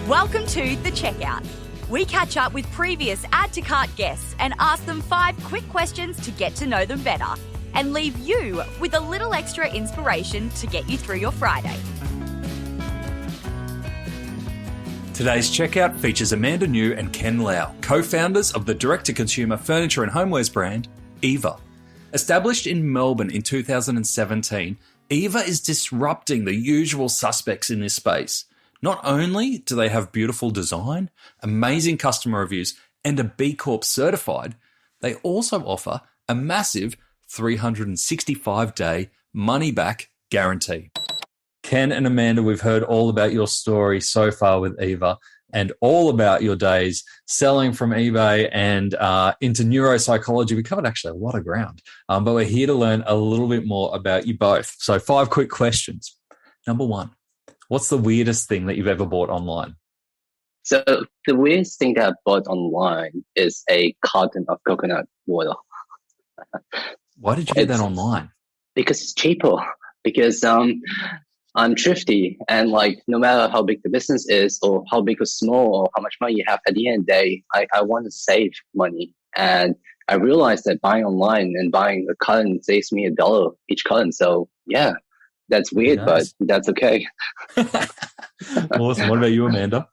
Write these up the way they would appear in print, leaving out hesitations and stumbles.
Welcome to The Checkout. We catch up with previous Add to Cart guests and ask them 5 quick questions to get to know them better and leave you with a little extra inspiration to get you through your Friday. Today's checkout features Amanda New and Ken Lau, co-founders of the direct-to-consumer furniture and homewares brand, Eva. Established in Melbourne in 2017, Eva is disrupting the usual suspects in this space. Not only do they have beautiful design, amazing customer reviews, and a B Corp certified, they also offer a massive 365-day money-back guarantee. Ken and Amanda, we've heard all about your story so far with Eva and all about your days selling from eBay and into neuropsychology. We covered actually a lot of ground, but we're here to learn a little bit more about you both. So 5 quick questions. Number 1, what's the weirdest thing that you've ever bought online? So the weirdest thing that I bought online is a carton of coconut water. Why did you get that online? Because it's cheaper. Because I'm thrifty, and like no matter how big the business is or how big or small or how much money you have, at the end of the day, I want to save money. And I realized that buying online and buying a carton saves me $1 each carton. So yeah, that's weird, nice. But that's okay. Awesome. What about you, Amanda?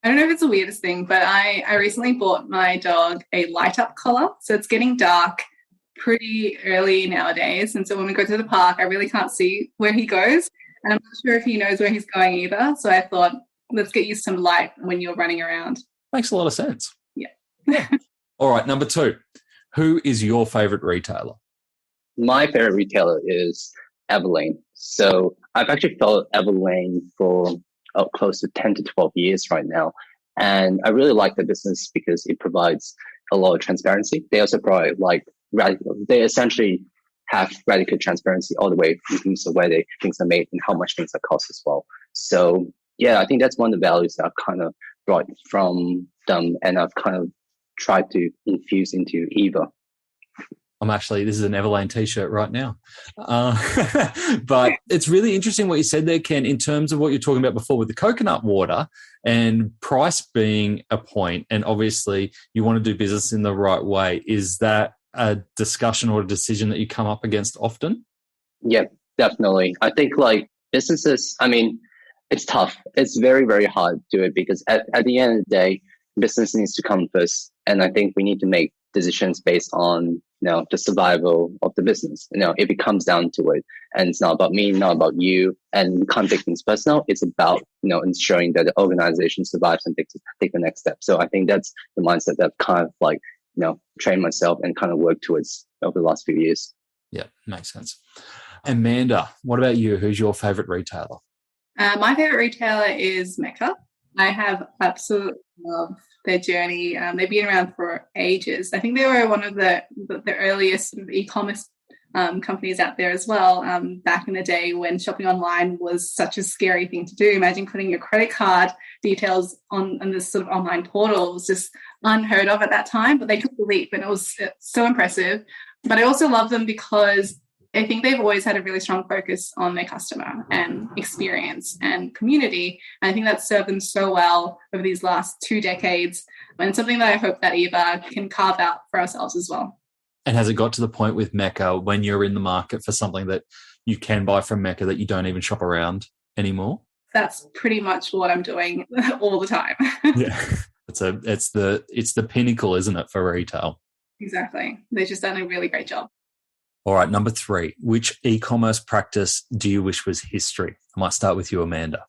I don't know if it's the weirdest thing, but I recently bought my dog a light up collar. So it's getting dark pretty early nowadays. And so when we go to the park, I really can't see where he goes. And I'm not sure if he knows where he's going either. So I thought, let's get you some light when you're running around. Makes a lot of sense. Yeah. All right, number 2. Who is your favorite retailer? My favorite retailer is Everlane. So I've actually followed Everlane for close to 10 to 12 years right now. And I really like the business because it provides a lot of transparency. They also provide they essentially have radical transparency all the way in terms of where things are made and how much things are cost as well. So yeah, I think that's one of the values that I've kind of brought from them, and I've kind of tried to infuse into Eva. This is an Everlane t-shirt right now. But it's really interesting what you said there, Ken, in terms of what you're talking about before with the coconut water and price being a point, and obviously you want to do business in the right way. Is that a discussion or a decision that you come up against often? Yeah, definitely. I think like businesses, it's tough. It's very, very hard to do it because at the end of the day, business needs to come first. And I think we need to make decisions based on, the survival of the business. If it comes down to it, and it's not about me, not about you, and we can't take things personal. It's about, ensuring that the organization survives and take the next step. So I think that's the mindset that I've kind of train myself and kind of work towards over the last few years. Yeah, makes sense. Amanda, what about you? Who's your favorite retailer? My favorite retailer is Mecca. I have absolutely loved their journey. They've been around for ages. I think they were one of the earliest eCommerce companies out there as well, back in the day when shopping online was such a scary thing to do. Imagine putting your credit card details on this sort of online portal. It was just unheard of at that time, but they took the leap and it was so impressive. But I also love them because I think they've always had a really strong focus on their customer and experience and community. And I think that's served them so well over these last 2 decades, and something that I hope that Eva can carve out for ourselves as well. And has it got to the point with Mecca when you're in the market for something that you can buy from Mecca that you don't even shop around anymore? That's pretty much what I'm doing all the time. Yeah, it's the pinnacle, isn't it, for retail? Exactly. They've just done a really great job. All right, number 3, which e-commerce practice do you wish was history? I might start with you, Amanda.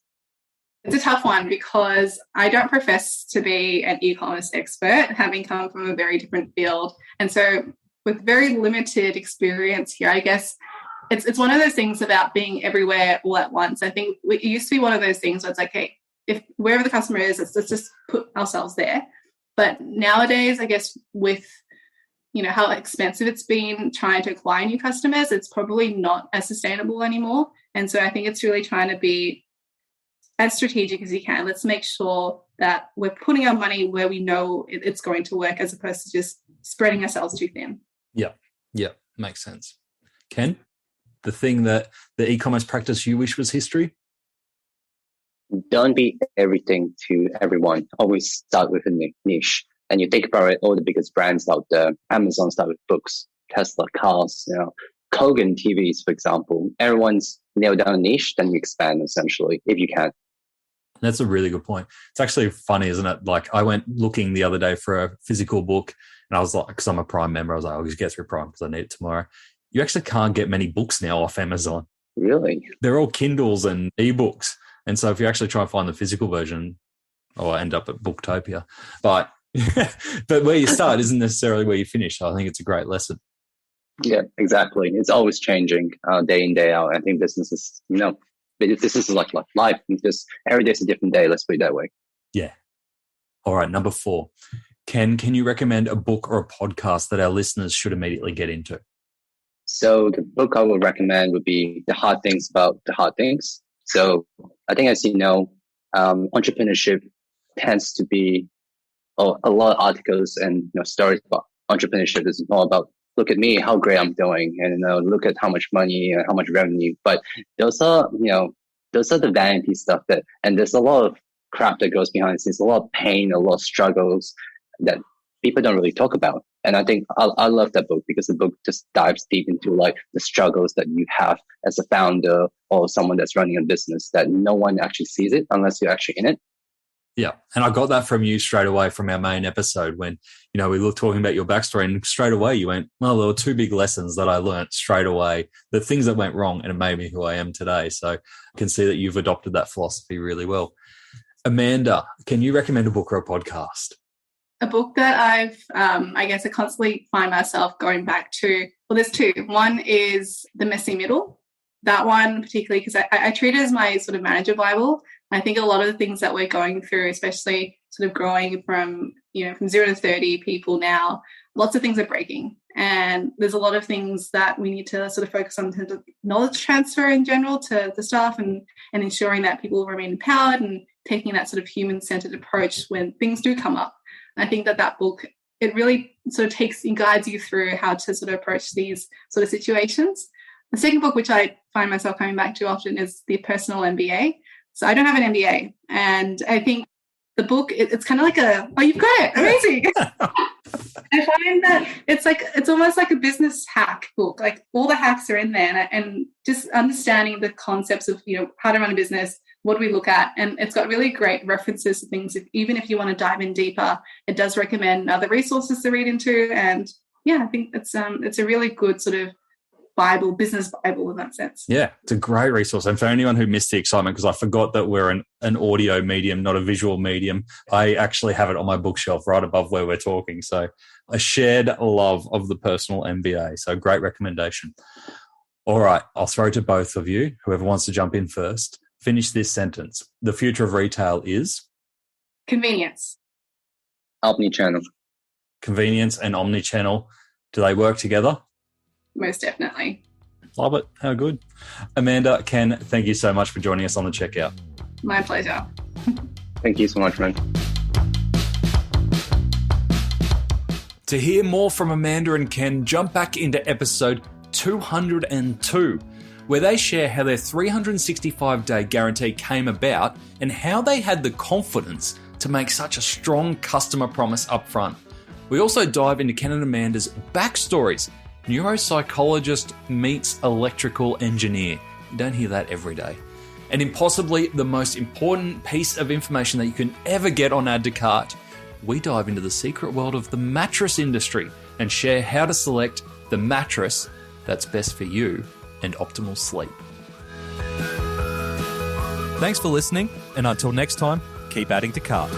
It's a tough one because I don't profess to be an e-commerce expert, having come from a very different field. And so with very limited experience here, I guess it's one of those things about being everywhere all at once. I think it used to be one of those things where it's like, hey, if wherever the customer is, let's just put ourselves there. But nowadays, I guess with how expensive it's been trying to acquire new customers, it's probably not as sustainable anymore. And so I think it's really trying to be as strategic as you can. Let's make sure that we're putting our money where we know it's going to work, as opposed to just spreading ourselves too thin. Yeah, makes sense. Ken, the e-commerce practice you wish was history? don't be everything to everyone. Always start with a niche. And you think about it, all the biggest brands out there, Amazon start with books, Tesla cars, Kogan TVs, for example. Everyone's nailed down a niche, then you expand essentially, if you can. That's a really good point. It's actually funny, isn't it? Like I went looking the other day for a physical book and I was like, because I'm a Prime member, I was like, I'll just get through Prime because I need it tomorrow. You actually can't get many books now off Amazon. Really? They're all Kindles and ebooks. And so if you actually try and find the physical version, or end up at Booktopia. But where you start isn't necessarily where you finish. So I think it's a great lesson. Yeah, exactly. It's always changing day in, day out. I think business is, this is like life. It's just every day's a different day. Let's put it that way. Yeah. All right. Number 4. Can you recommend a book or a podcast that our listeners should immediately get into? So the book I would recommend would be The Hard Things About the Hard Things. So I think, as you know, entrepreneurship tends to be a lot of articles and stories about entrepreneurship is all about, look at me, how great I'm doing, and look at how much money and how much revenue. But those are the vanity stuff and there's a lot of crap that goes behind the scenes, a lot of pain, a lot of struggles that people don't really talk about. And I think I love that book because the book just dives deep into like the struggles that you have as a founder or someone that's running a business that no one actually sees it unless you're actually in it. Yeah. And I got that from you straight away from our main episode when, we were talking about your backstory and straight away you went, well, there were 2 big lessons that I learned straight away, the things that went wrong, and it made me who I am today. So I can see that you've adopted that philosophy really well. Amanda, can you recommend a book or a podcast? A book that I constantly find myself going back to, well, there's 2. One is The Messy Middle. That one particularly because I treat it as my sort of manager Bible. I think a lot of the things that we're going through, especially sort of growing from 0 to 30 people now, lots of things are breaking. And there's a lot of things that we need to sort of focus on in terms of knowledge transfer in general to the staff and ensuring that people remain empowered and taking that sort of human-centered approach when things do come up. I think that book, it really sort of guides you through how to sort of approach these sort of situations. The second book, which I find myself coming back to often, is The Personal MBA. So I don't have an MBA. And I think the book, it's kind of like you've got it. Amazing. I find that it's almost like a business hack book. Like all the hacks are in there and just understanding the concepts of, how to run a business, what do we look at? And it's got really great references to things. Even if you want to dive in deeper, it does recommend other resources to read into. And yeah, I think it's a really good sort of business Bible in that sense. Yeah, it's a great resource. And for anyone who missed the excitement, because I forgot that we're an audio medium, not a visual medium, I actually have it on my bookshelf right above where we're talking. So a shared love of The Personal MBA. So great recommendation. All right, I'll throw to both of you, whoever wants to jump in first. Finish this sentence. The future of retail is? Convenience. Omnichannel. Convenience and omnichannel. Do they work together? Most definitely. Love it. How good. Amanda, Ken, thank you so much for joining us on The Checkout. My pleasure. Thank you so much, man. To hear more from Amanda and Ken, jump back into episode 202, where they share how their 365-day guarantee came about and how they had the confidence to make such a strong customer promise up front. We also dive into Ken and Amanda's backstories. Neuropsychologist meets electrical engineer. You don't hear that every day. And impossibly the most important piece of information that you can ever get on Add to Cart, we dive into the secret world of the mattress industry and share how to select the mattress that's best for you and optimal sleep. Thanks for listening, and until next time, keep adding to cart.